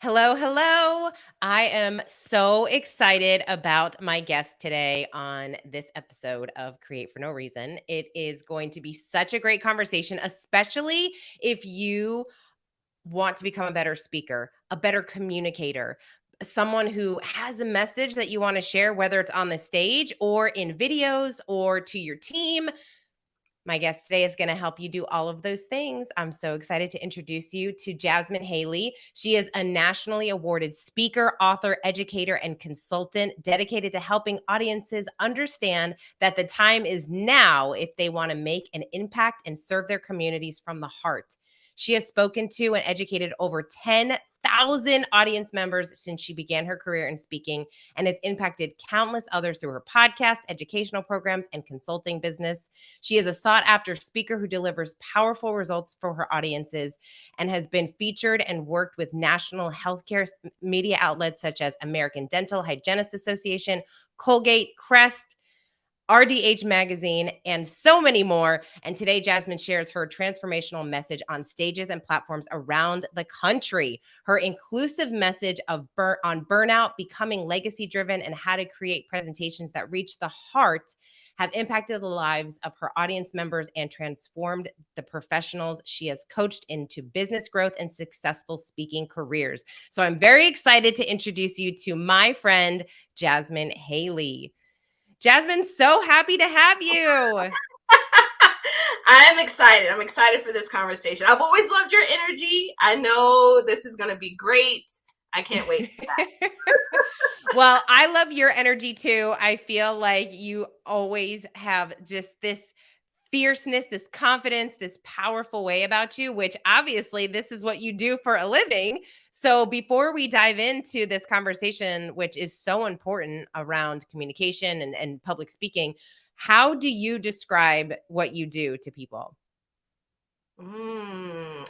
Hello, hello. I am so excited about my guest today on this episode of Create for No Reason. It is going to be such a great conversation, especially if you want to become a better speaker, a better communicator, someone who has a message that you want to share, whether it's on the stage or in videos or to your team. My guest today is going to help you do all of those things. I'm so excited to introduce you to Jasmine Haley. She is a nationally awarded speaker, author, educator, and consultant dedicated to helping audiences understand that the time is now if they want to make an impact and serve their communities from the heart. She has spoken to and educated over 10,000 audience members since she began her career in speaking and has impacted countless others through her podcast, educational programs, and consulting business. She is a sought after speaker who delivers powerful results for her audiences and has been featured and worked with national healthcare media outlets such as American Dental Hygienists Association, Colgate, Crest, RDH Magazine, and so many more. And today, Jasmine shares her transformational message on stages and platforms around the country. Her inclusive message on burnout, becoming legacy driven, and how to create presentations that reach the heart have impacted the lives of her audience members and transformed the professionals she has coached into business growth and successful speaking careers. So I'm very excited to introduce you to my friend, Jasmine Haley. Jasmine, so happy to have you. I'm excited. I'm excited for this conversation. I've always loved your energy. I know this is going to be great. I can't wait for that. Well, I love your energy too. I feel like you always have just this fierceness, this confidence, this powerful way about you, which obviously this is what you do for a living. So before we dive into this conversation, which is so important around communication and public speaking, how do you describe what you do to people?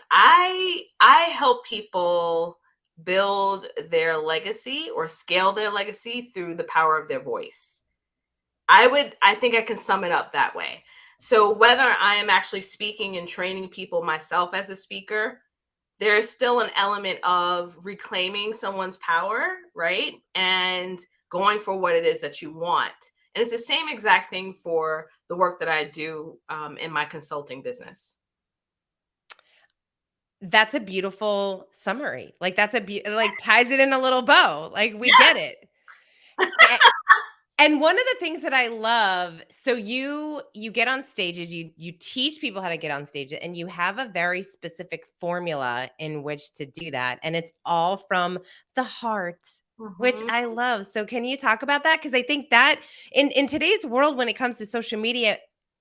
I help people build their legacy or scale their legacy through the power of their voice. I think I can sum it up that way. So whether I am actually speaking and training people myself as a speaker, there's still an element of reclaiming someone's power, right? And going for what it is that you want. And it's the same exact thing for the work that I do in my consulting business. That's a beautiful summary. Like that's like ties it in a little bow. Like we Yeah. get it. And one of the things that I love, so you get on stages, you teach people how to get on stage, and you have a very specific formula in which to do that, and it's all from the heart, which Mhm. I love. So can you talk about that? Because I think that in today's world, when it comes to social media,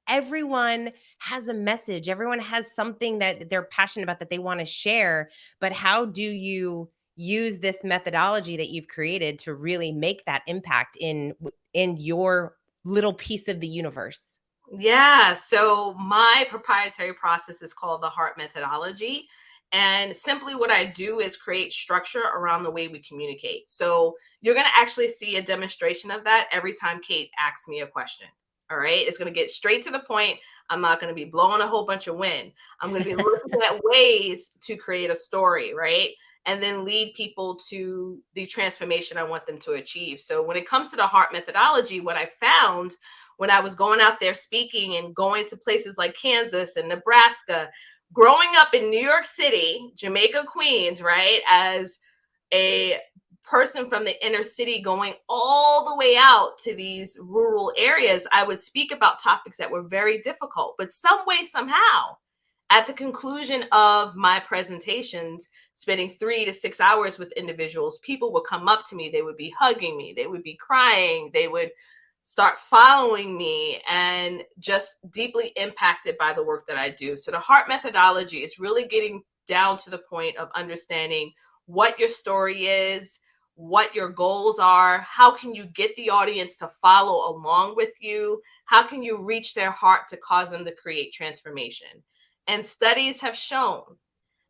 everyone has a message, everyone has something that they're passionate about that they want to share, but how do you use this methodology that you've created to really make that impact in your little piece of the universe? Yeah. So my proprietary process is called the heart methodology. And simply what I do is create structure around the way we communicate. So you're going to actually see a demonstration of that every time Kate asks me a question. All right. It's going to get straight to the point. I'm not going to be blowing a whole bunch of wind. I'm going to be looking at ways to create a story, right? And then lead people to the transformation I want them to achieve. So when it comes to the heart methodology, what I found when I was going out there speaking and going to places like Kansas and Nebraska, growing up in New York City, Jamaica, Queens, right, as a person from the inner city going all the way out to these rural areas, I would speak about topics that were very difficult, but some way, somehow, at the conclusion of my presentations, spending 3 to 6 hours with individuals, people would come up to me, they would be hugging me, they would be crying, they would start following me and just deeply impacted by the work that I do. So the heart methodology is really getting down to the point of understanding what your story is, what your goals are, how can you get the audience to follow along with you, how can you reach their heart to cause them to create transformation. And studies have shown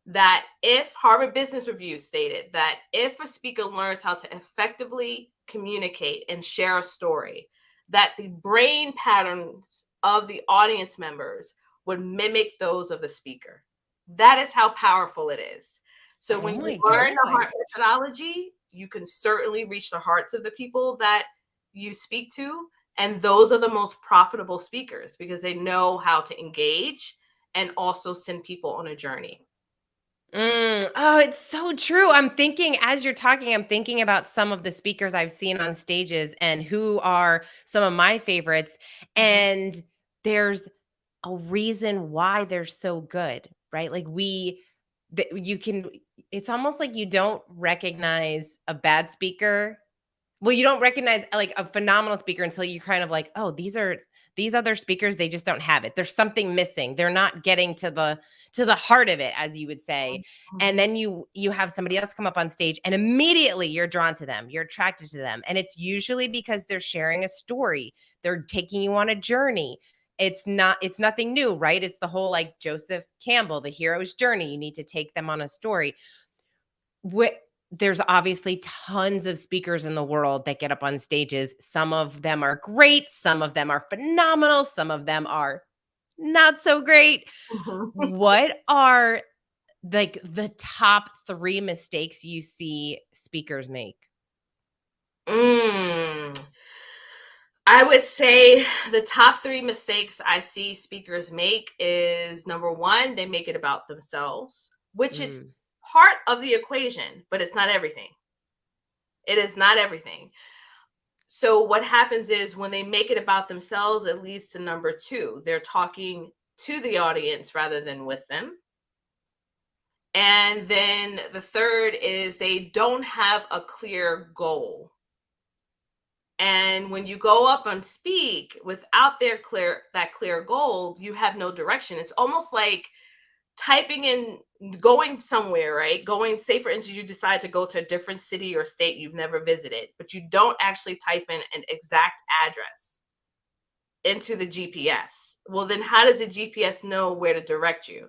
that if Harvard Business Review stated that if a speaker learns how to effectively communicate and share a story, that the brain patterns of the audience members would mimic those of the speaker. That is how powerful it is. So Oh when you my learn the heart gosh. methodology, you can certainly reach the hearts of the people that you speak to. And those are the most profitable speakers because they know how to engage and also send people on a journey. Oh, it's so true. I'm thinking as you're talking, I'm thinking about some of the speakers I've seen on stages and who are some of my favorites. Mhm. And there's a reason why they're so good, right? Like you can, it's almost like you don't recognize a bad speaker. Well, you don't recognize like a phenomenal speaker until you kind of like, oh, these other speakers, they just don't have it. There's something missing. They're not getting to the heart of it, as you would say. And Mhm. then you have somebody else come up on stage and immediately you're drawn to them. You're attracted to them. And it's usually because they're sharing a story. They're taking you on a journey. It's nothing new, right? It's the whole like Joseph Campbell, the hero's journey. You need to take them on a story. There's obviously tons of speakers in the world that get up on stages. Some of them are great, some of them are phenomenal, some of them are not so great. Mhm. What are like the top 3 mistakes you see speakers make? Mm. I would say the top 3 mistakes I see speakers make is number 1, they make it about themselves, which it's Mm, part of the equation, but it's not everything. It is not everything. So what happens is when they make it about themselves, it leads to number 2. They're talking to the audience rather than with them. And then the third is they don't have a clear goal. And when you go up and speak without that clear goal, you have no direction. It's almost like typing in going somewhere, right? Going, say for instance, you decide to go to a different city or state you've never visited, but you don't actually type in an exact address into the GPS. Well, then how does the GPS know where to direct you?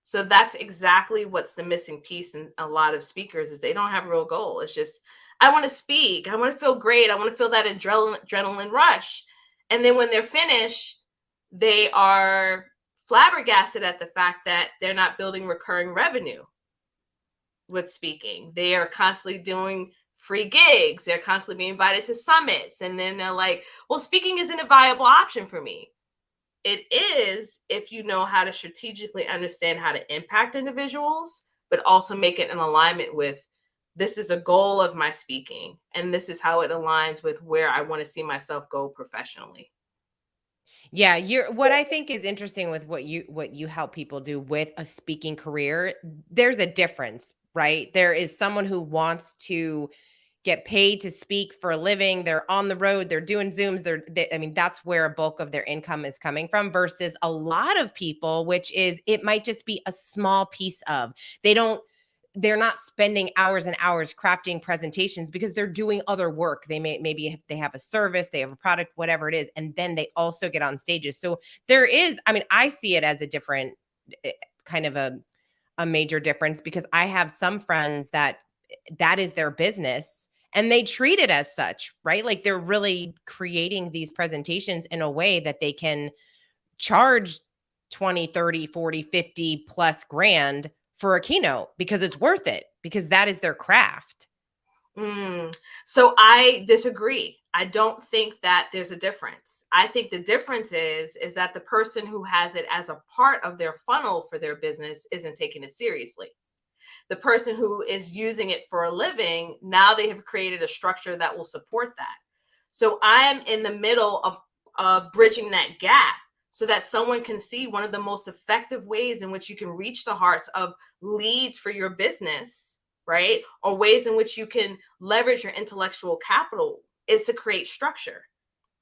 So that's exactly what's the missing piece in a lot of speakers is they don't have a real goal. It's just I want to speak, I want to feel great, I want to feel that adrenaline rush. And then when they're finished, they are flabbergasted at the fact that they're not building recurring revenue with speaking. They are constantly doing free gigs, they're constantly being invited to summits, and then they're like, well, speaking isn't a viable option for me. It is if you know how to strategically understand how to impact individuals, but also make it in alignment with this is a goal of my speaking, and this is how it aligns with where I want to see myself go professionally. yeah, you're what I think is interesting with what you help people do with a speaking career, there's a difference, right? There is someone who wants to get paid to speak for a living. They're on the road, they're doing Zooms, I mean, that's where a bulk of their income is coming from versus a lot of people, which is it might just be a small piece of. They don't they're not spending hours and hours crafting presentations because they're doing other work. Maybe if they have a service, they have a product, whatever it is, and then they also get on stages. So there is, I mean, I see it as a different eh, kind of a major difference because I have some friends that is their business and they treat it as such, right? Like they're really creating these presentations in a way that they can charge 20, 30, 40, 50 plus grand for a keynote because it's worth it because that is their craft. Mm. So I disagree. I don't think that there's a difference. I think the difference is that the person who has it as a part of their funnel for their business isn't taking it seriously. The person who is using it for a living, now they have created a structure that will support that. So I am in the middle of bridging that gap so that someone can see one of the most effective ways in which you can reach the hearts of leads for your business, right? Or ways in which you can leverage your intellectual capital is to create structure.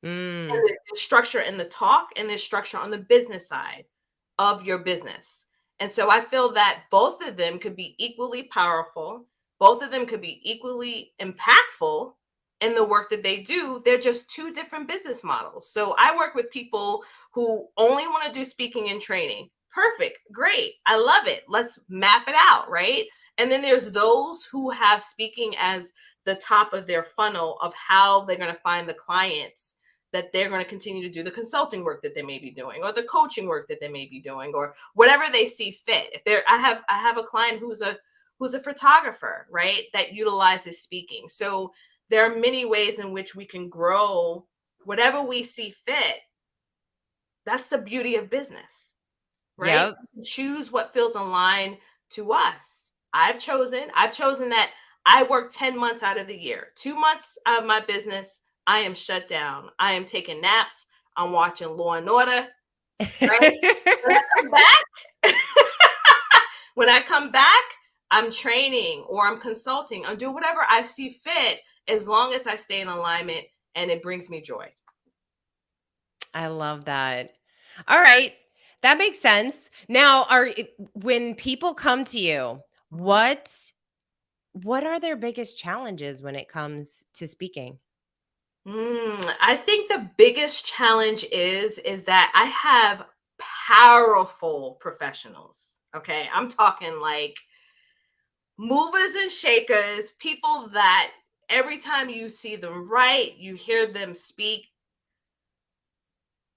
Mm. And there's structure in the talk and there's structure on the business side of your business. And so I feel that both of them could be equally powerful. Both of them could be equally impactful in the work that they do. They're just two different business models. So I work with people who only want to do speaking and training. Perfect. Great. I love it. Let's map it out. Right. And then there's those who have speaking as the top of their funnel of how they're going to find the clients that they're going to continue to do the consulting work that they may be doing or the coaching work that they may be doing or whatever they see fit. If they're I have a client who's a photographer, right, that utilizes speaking. So there are many ways in which we can grow whatever we see fit. That's the beauty of business, right? Yep. Choose what feels aligned to us. I've chosen that I work 10 months out of the year. 2 months of my business, I am shut down. I am taking naps. I'm watching Law and Order, right? When I come back, when I come back, I'm training or I'm consulting or do whatever I see fit as long as I stay in alignment and it brings me joy. I love that. All right. That makes sense. Now, when people come to you, Mhm. what are their biggest challenges when it comes to speaking? I think the biggest challenge is that I have powerful professionals. Okay, I'm talking like movers and shakers, people that every time you see them write, you hear them speak,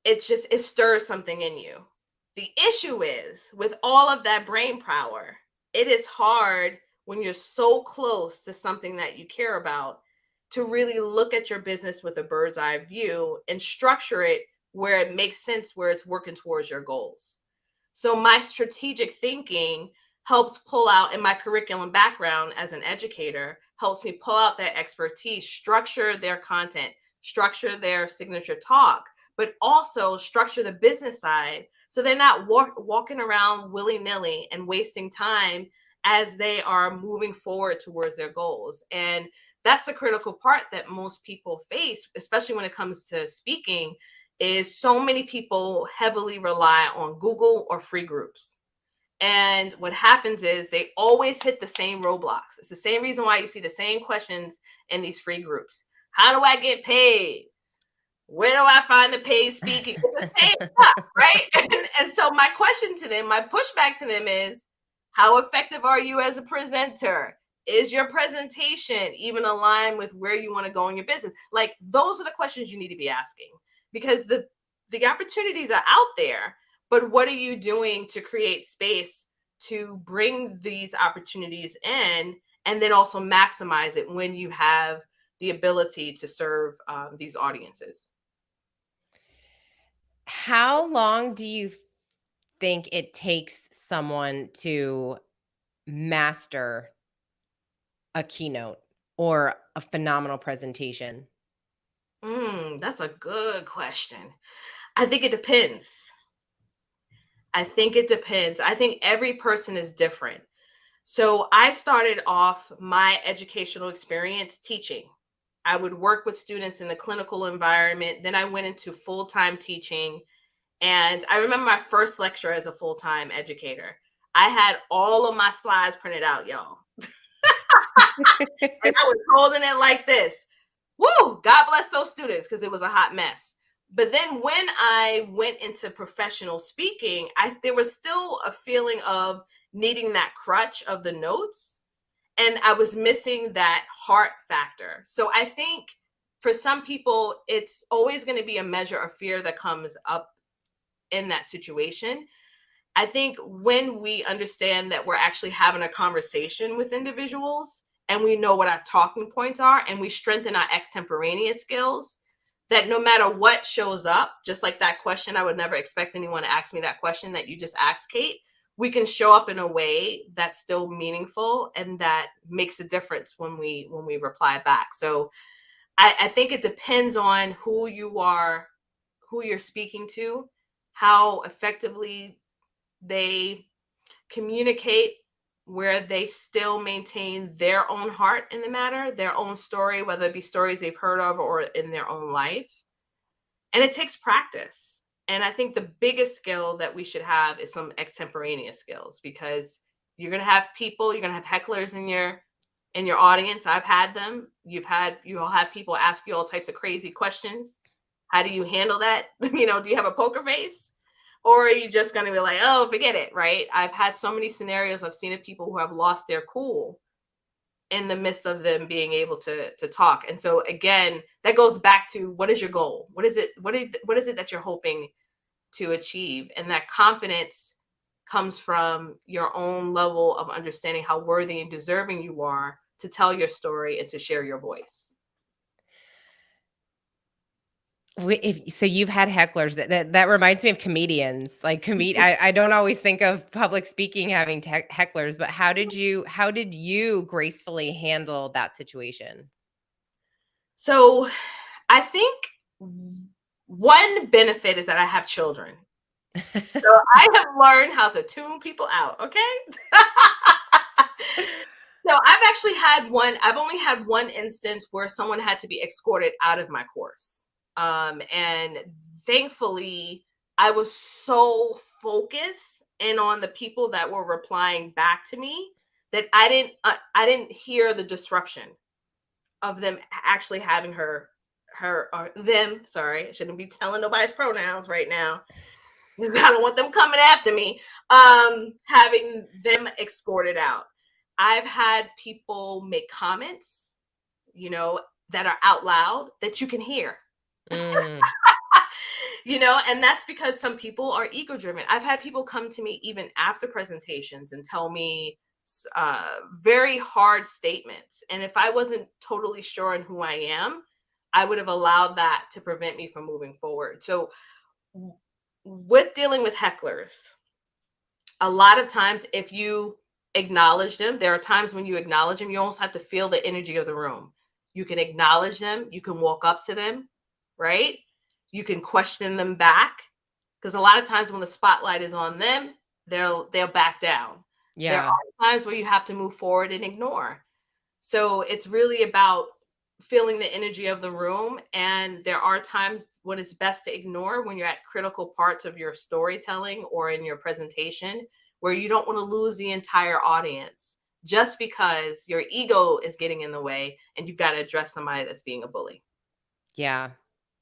it stirs something in you. The issue is with all of that brain power, it is hard when you're so close to something that you care about to really look at your business with a bird's eye view and structure it where it makes sense, where it's working towards your goals. So my strategic thinking helps pull out, in my curriculum background as an educator, helps me pull out that expertise, structure their content, structure their signature talk, but also structure the business side so they're not walking around willy-nilly and wasting time as they are moving forward towards their goals. And that's a critical part that most people face, especially when it comes to speaking, is so many people heavily rely on Google or free groups. And what happens is they always hit the same roadblocks. It's the same reason why you see the same questions in these free groups. How do I get paid? Where do I find the paid speaking? It's the same stuff, right? And so my question to them, my pushback to them is, how effective are you as a presenter? Is your presentation even aligned with where you want to go in your business? Like, those are the questions you need to be asking, because the opportunities are out there, but what are you doing to create space to bring these opportunities in and then also maximize it when you have the ability to serve these audiences? How long do you think it takes someone to master a keynote or a phenomenal presentation? That's a good question. I think it depends. I think it depends. I think every person is different. So I started off my educational experience teaching. I would work with students in the clinical environment. Then I went into full time teaching. And I remember my first lecture as a full time educator. I had all of my slides printed out, y'all. And I was holding it like this. Woo! God bless those students because it was a hot mess. But then when I went into professional speaking, there was still a feeling of needing that crutch of the notes, and I was missing that heart factor. So I think for some people, it's always going to be a measure of fear that comes up in that situation. I think when we understand that we're actually having a conversation with individuals and we know what our talking points are and we strengthen our extemporaneous skills, that no matter what shows up, just like that question, I would never expect anyone to ask me that question that you just asked, Kate. We can show up in a way that's still meaningful and that makes a difference when we reply back. So I think it depends on who you are, who you're speaking to, how effectively they communicate, where they still maintain their own heart in the matter, their own story, whether it be stories they've heard of or in their own life. And it takes practice. And I think the biggest skill that we should have is some extemporaneous skills, because you're going to have people, you're going to have hecklers in your audience. I've had them. You'll have people ask you all types of crazy questions. How do you handle that? Do you have a poker face? Or are you just going to be like, oh, forget it, right? I've had so many scenarios. I've seen of people who have lost their cool in the midst of them being able to talk. And so again, that goes back to, what is your goal? What is it? What is it that you're hoping to achieve? And that confidence comes from your own level of understanding how worthy and deserving you are to tell your story and to share your voice. So you've had hecklers. That reminds me of comedians. Like I don't always think of public speaking having hecklers, but how did you gracefully handle that situation? So I think one benefit is that I have children. So I have learned how to tune people out, okay? So I've only had one instance where someone had to be escorted out of my course. And thankfully, I was so focused in on the people that were replying back to me that I didn't hear the disruption of them actually having her or them. Sorry, I shouldn't be telling nobody's pronouns right now. I don't want them coming after me. Having them escorted out. I've had people make comments, that are out loud that you can hear. Mm, And that's because some people are ego driven. I've had people come to me even after presentations and tell me very hard statements. And if I wasn't totally sure on who I am, I would have allowed that to prevent me from moving forward. So, with dealing with hecklers, a lot of times, if you acknowledge them, there are times when you acknowledge them, you almost have to feel the energy of the room. You can acknowledge them, you can walk up to them, right? You can question them back, because a lot of times when the spotlight is on them, they'll back down. There yeah. are times where you have to move forward and ignore. So it's really about feeling the energy of the room. And there are times when it's best to ignore when you're at critical parts of your storytelling or in your presentation, where you don't want to lose the entire audience just because your ego is getting in the way and you've got to address somebody that's being a bully. Yeah.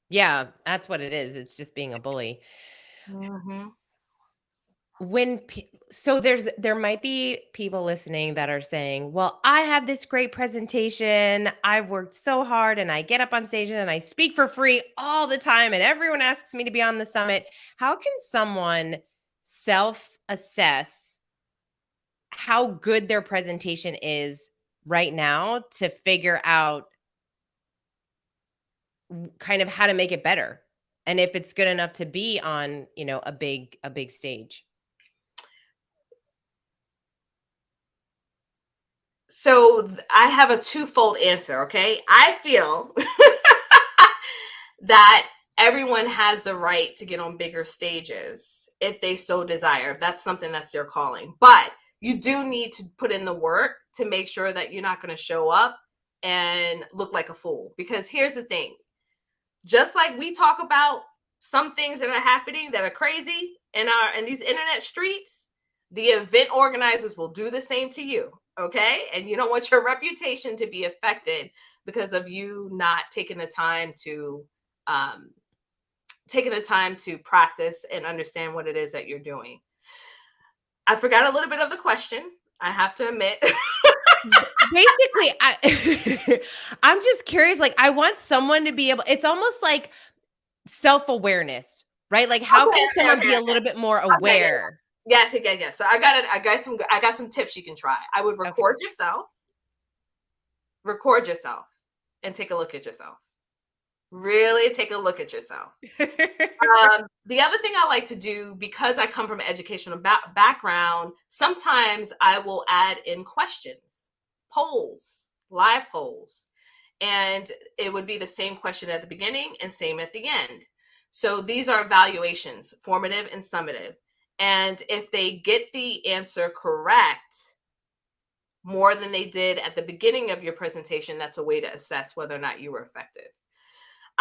Yeah, that's what it is. It's just being a bully. Mm-hmm. So there might be people listening that are saying, "Well, I have this great presentation. I've worked so hard and I get up on stage and I speak for free all the time and everyone asks me to be on the summit." How can someone self-assess how good their presentation is right now to figure out kind of how to make it better and if it's good enough to be on, a big stage? So I have a twofold answer. Okay. I feel that everyone has the right to get on bigger stages if they so desire. If that's something that's their calling. But you do need to put in the work to make sure that you're not going to show up and look like a fool. Because here's the thing, just like we talk about some things that are happening that are crazy in these internet streets, the event organizers will do the same to you. Okay. And you don't want your reputation to be affected because of you not um, taking the time to practice and understand what it is that you're doing. I forgot a little bit of the question, I have to admit. Basically, I'm just curious, like, I want someone to be able it's almost like self-awareness, right? Like, how Okay, can okay, someone okay, be a little bit more okay. Yeah, aware? yes, yes, yes. So I got some tips you can try. I would Okay. record yourself, and take a look at yourself. Really take a look at yourself. The other thing I like to do, because I come from an educational background, sometimes I will add in questions, polls, live polls, and it would be the same question at the beginning and same at the end. So these are evaluations, formative and summative. And if they get the answer correct more than they did at the beginning of your presentation, that's a way to assess whether or not you were effective.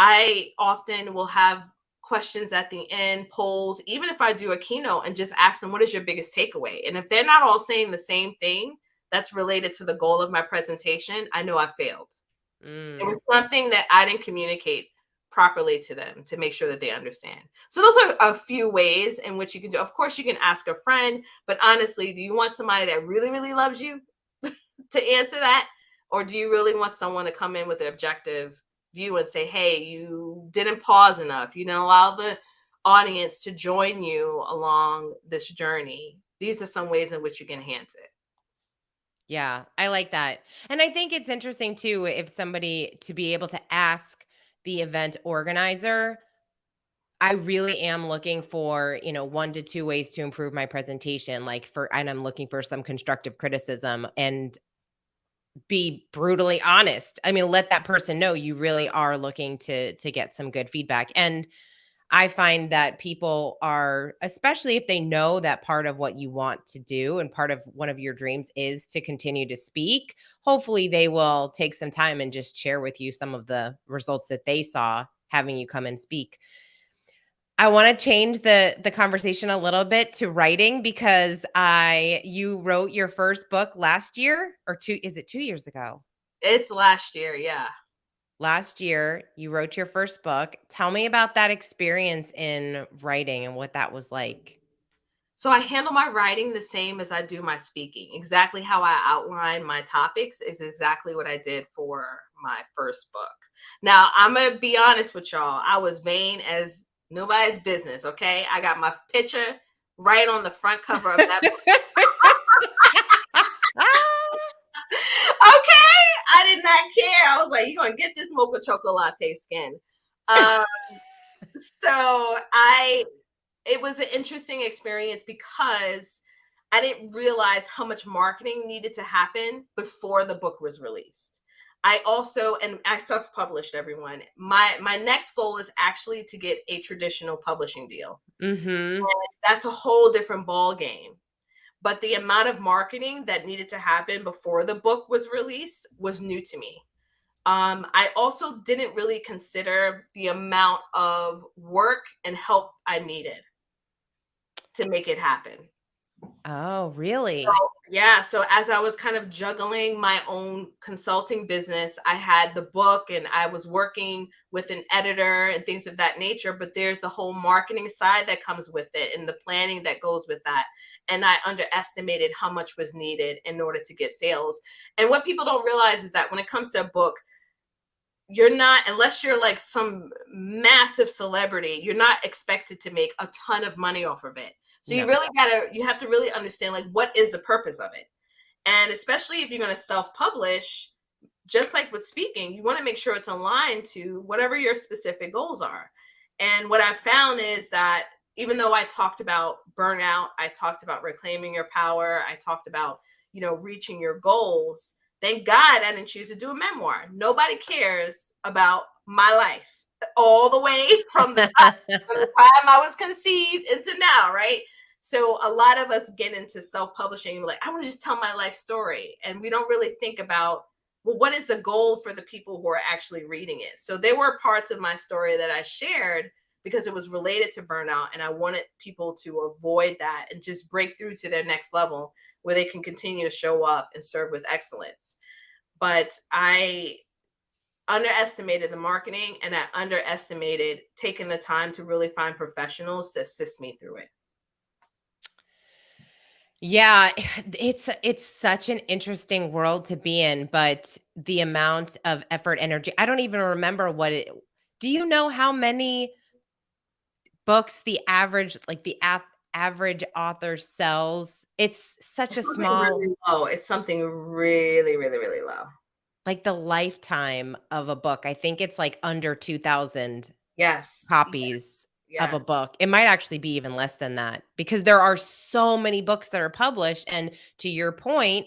I often will have questions at the end, polls, even if I do a keynote, and just ask them, what is your biggest takeaway? And if they're not all saying the same thing that's related to the goal of my presentation, I know I failed. There was Mm, something that I didn't communicate properly to them to make sure that they understand. So those are a few ways in which you can do. Of course, you can ask a friend, but honestly, do you want somebody that really, really loves you to answer that? Or do you really want someone to come in with an objective view and say, hey, you didn't pause enough. You didn't allow the audience to join you along this journey. these are some ways in which you can enhance it. Yeah, I like that. And I think it's interesting too if somebody to be able to ask the event organizer, I really am looking for, 1 to 2 ways to improve my presentation, and I'm looking for some constructive criticism and be brutally honest. I mean, let that person know you really are looking to get some good feedback. And I find that people are, especially if they know that part of what you want to do and part of one of your dreams is to continue to speak, hopefully they will take some time and just share with you some of the results that they saw having you come and speak. I want to change the conversation a little bit to writing because you wrote your first book last year or two, is it 2 years ago? It's last year, yeah. Last year, you wrote your first book. Tell me about that experience in writing and what that was like. So I handle my writing the same as I do my speaking. Exactly how I outline my topics is exactly what I did for my first book. Now, I'm going to be honest with y'all. I was vain as nobody's business, okay? I got my picture right on the front cover of that book. Okay, I did not care. I was like, you're going to get this mocha chocolate latte skin. Um, so it was an interesting experience because I didn't realize how much marketing needed to happen before the book was released. I self-published, everyone. My next goal is actually to get a traditional publishing deal. Mhm. That's a whole different ball game. But the amount of marketing that needed to happen before the book was released was new to me. I also didn't really consider the amount of work and help I needed to make it happen. Oh, So, really? yeah, so as I was kind of juggling my own consulting business, I had the book and I was working with an editor and things of that nature, but there's the whole marketing side that comes with it and the planning that goes with that. And I underestimated how much was needed in order to get sales. And what people don't realize is that when it comes to a book, you're not, unless you're like some massive celebrity, you're not expected to make a ton of money off of it. So No. you have to really understand like what is the purpose of it. And especially if you're going to self-publish, just like with speaking, you want to make sure it's aligned to whatever your specific goals are. And what I found is that even though I talked about burnout, I talked about reclaiming your power, I talked about, reaching your goals. Thank God I didn't choose to do a memoir. Nobody cares about my life all the way from the time I was conceived into now, right? So a lot of us get into self-publishing, like, I want to just tell my life story. And we don't really think about, well, what is the goal for the people who are actually reading it? So there were parts of my story that I shared because it was related to burnout. And I wanted people to avoid that and just break through to their next level where they can continue to show up and serve with excellence. But I underestimated the marketing and I underestimated taking the time to really find professionals to assist me through it. Yeah, it's such an interesting world to be in, but the amount of effort, energy, I don't even remember what it do you know how many books the average average author sells? It's such It's a something small really low. It's something really, really, really low. like the lifetime of a book. I think it's like under 2,000 Yes. copies of a Yes. book. It might actually be even less than that because there are so many books that are published. And to your point,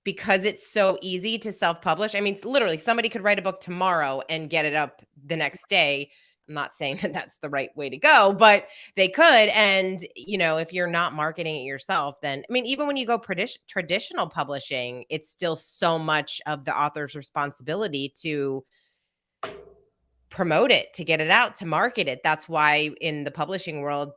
because it's so easy to self-publish, I mean, literally somebody could write a book tomorrow and get it up the next day. I'm not saying that that's the right way to go, but they could. And, if you're not marketing it yourself, then, I mean, even when you go traditional publishing, it's still so much of the author's responsibility to promote it, to get it out, to market it. That's why in the publishing world,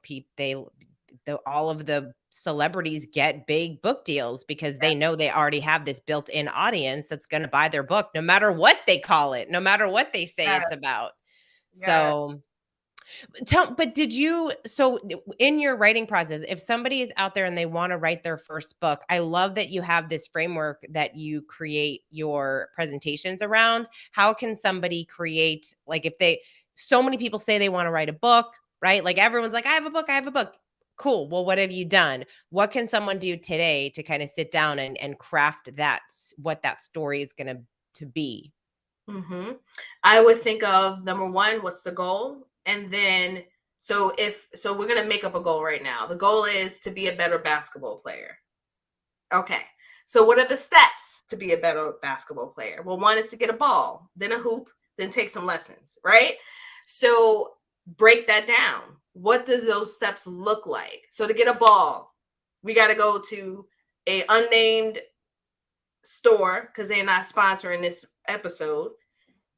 all of the celebrities get big book deals because they know they already have this built-in audience that's going to buy their book no matter what they call it, no matter what they say Yes. it's about. Yes. So but in your writing process, if somebody is out there and they want to write their first book, I love that you have this framework that you create your presentations around. How can somebody create, like, so many people say they want to write a book, right? Like everyone's like, I have a book. Cool. Well, what have you done? What can someone do today to kind of sit down and craft what that story is going to be? Mm-hmm. I would think of number one, what's the goal? And then, so we're going to make up a goal right now. The goal is to be a better basketball player. Okay. So what are the steps to be a better basketball player? Well, one is to get a ball, then a hoop, then take some lessons, right? So break that down. What does those steps look like? So to get a ball, we got to go to a unnamed store because they're not sponsoring this episode.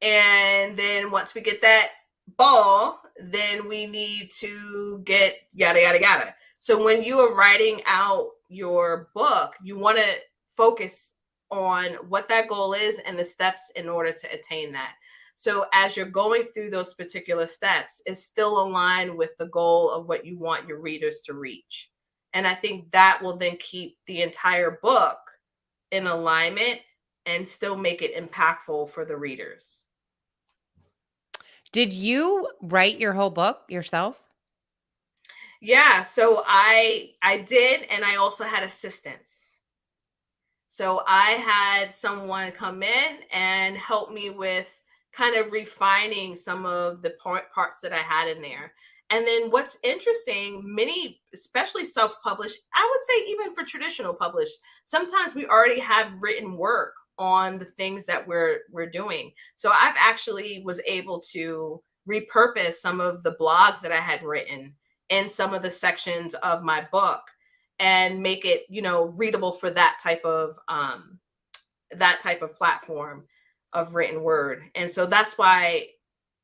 And then once we get that ball, then we need to get yada, yada, yada. So when you are writing out your book, you want to focus on what that goal is and the steps in order to attain that. So as you're going through those particular steps, it's still aligned with the goal of what you want your readers to reach. And I think that will then keep the entire book in alignment and still make it impactful for the readers. Did you write your whole book yourself? Yeah, so I did, and I also had assistance. So I had someone come in and help me with kind of refining some of the parts that I had in there. And then what's interesting, many, especially self-published, I would say even for traditional published, sometimes we already have written work on the things that we're doing. So I've actually was able to repurpose some of the blogs that I had written in some of the sections of my book and make it, readable for that type of platform of written word. And so that's why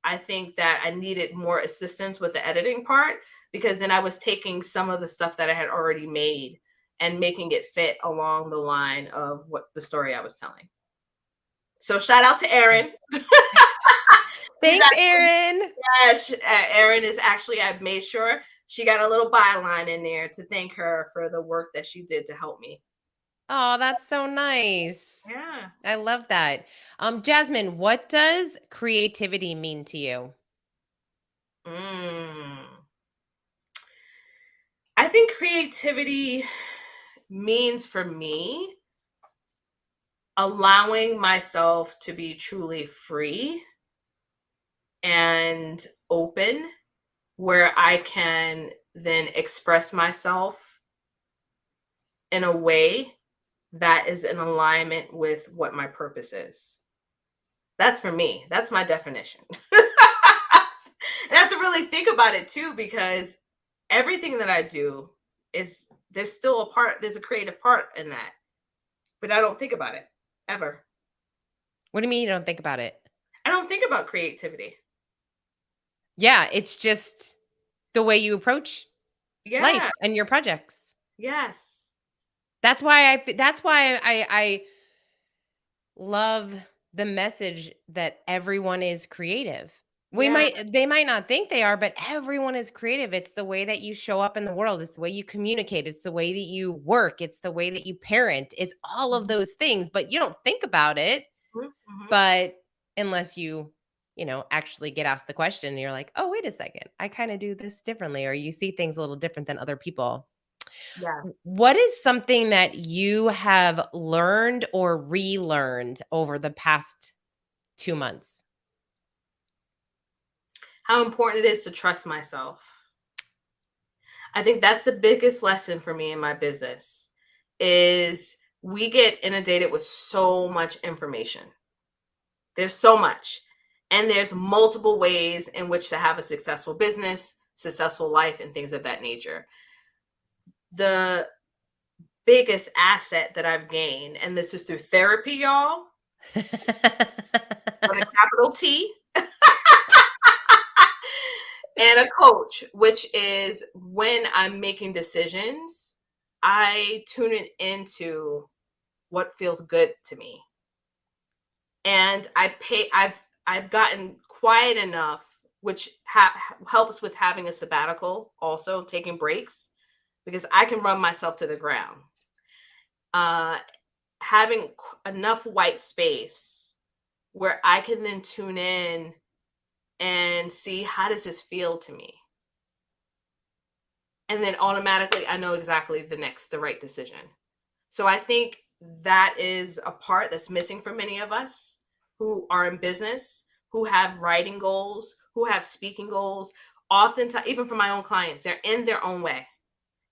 I think that I needed more assistance with the editing part, because then I was taking some of the stuff that I had already made and making it fit along the line of what the story I was telling. So shout out to Erin. Thanks, Erin. Erin is actually, I made sure she got a little byline in there to thank her for the work that she did to help me. Oh, that's so nice. Yeah. I love that. Jasmine, what does creativity mean to you? I think creativity means for me allowing myself to be truly free and open, where I can then express myself in a way that is in alignment with what my purpose is. That's for me. That's my definition. And I have to really think about it too, because everything that I do there's still there's a creative part in that, but I don't think about it ever. What do you mean you don't think about it? I don't think about creativity. Yeah, it's just the way you approach life Yeah. and your projects. Yes. That's why I love the message that everyone is creative. Yeah. They might not think they are, but everyone is creative. It's the way that you show up in the world. It's the way you communicate. It's the way that you work. It's the way that you parent. It's all of those things, but you don't think about it. Mm-hmm. But unless actually get asked the question and you're like, oh, wait a second, I kind of do this differently, or you see things a little different than other people. Yeah. What is something that you have learned or relearned over the past 2 months? How important it is to trust myself. I think that's the biggest lesson for me in my business is we get inundated with so much information. There's so much. And there's multiple ways in which to have a successful business, successful life, and things of that nature. The biggest asset that I've gained, and this is through therapy, y'all, with a capital T, and a coach, which is when I'm making decisions, I tune it into what feels good to me. And I've gotten quiet enough, which helps with having a sabbatical, also taking breaks, because I can run myself to the ground. Having enough white space where I can then tune in and see, how does this feel to me? and then automatically I know exactly the right decision. So I think that is a part that's missing for many of us who are in business, who have writing goals, who have speaking goals. Oftentimes, even for my own clients, they're in their own way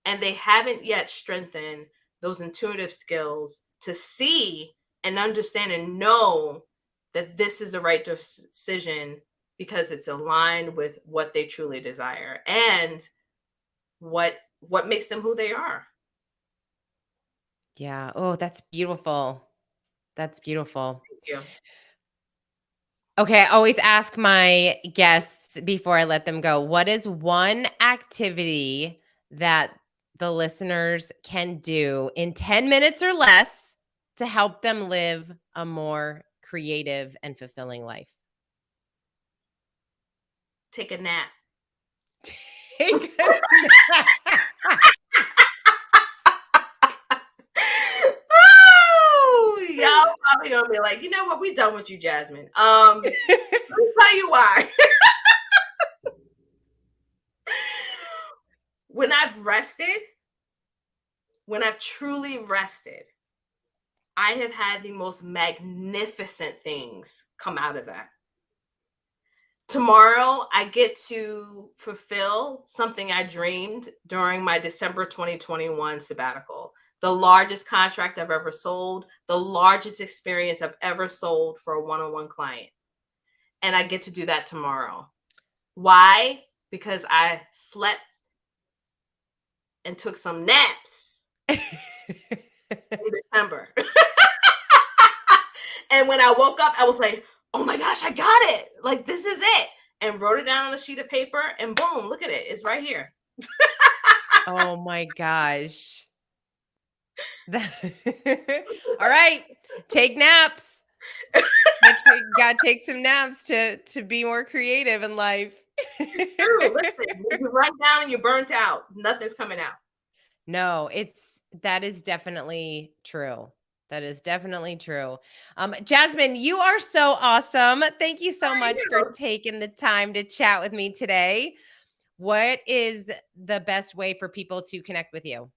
and they haven't yet strengthened those intuitive skills to see and understand and know that this is the right decision because it's aligned with what they truly desire and what makes them who they are. Yeah. Oh, that's beautiful. That's beautiful. Thank you. Okay, I always ask my guests before I let them go, what is one activity that the listeners can do in 10 minutes or less to help them live a more creative and fulfilling life? Take a nap. Take a nap. Oh, y'all probably gonna be like, you know what? We done with you, Jasmine. Let me tell you why. When I've rested, when I've truly rested, I have had the most magnificent things come out of that. Tomorrow, I get to fulfill something I dreamed during my December 2021 sabbatical. The largest contract I've ever sold, the largest experience I've ever sold for a one-on-one client. And I get to do that tomorrow. Why? Because I slept and took some naps in December. And when I woke up, I was like, oh my gosh, I got it. Like, this is it. And wrote it down on a sheet of paper and boom, look at it. It's right here. Oh my gosh. All right, take naps. You gotta take some naps to be more creative in life. True. Listen, when you run down and you're burnt out, nothing's coming out. No, that is definitely true. That is definitely true. Jasmine, you are so awesome. Thank you so much for taking the time to chat with me today. What is the best way for people to connect with you?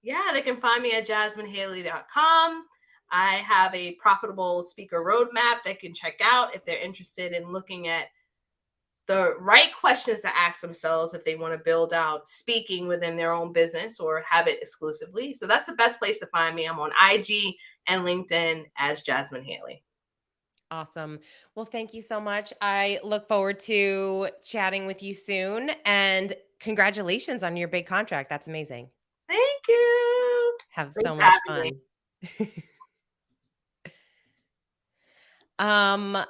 Yeah, they can find me at jasminehaley.com. I have a profitable speaker roadmap they can check out if they're interested in looking at the right questions to ask themselves if they want to build out speaking within their own business or have it exclusively. So that's the best place to find me. I'm on IG and LinkedIn as Jasmine Haley. Awesome. Well, thank you so much. I look forward to chatting with you soon, and congratulations on your big contract. That's amazing. Thank you. Have Thanks so for much having me. fun.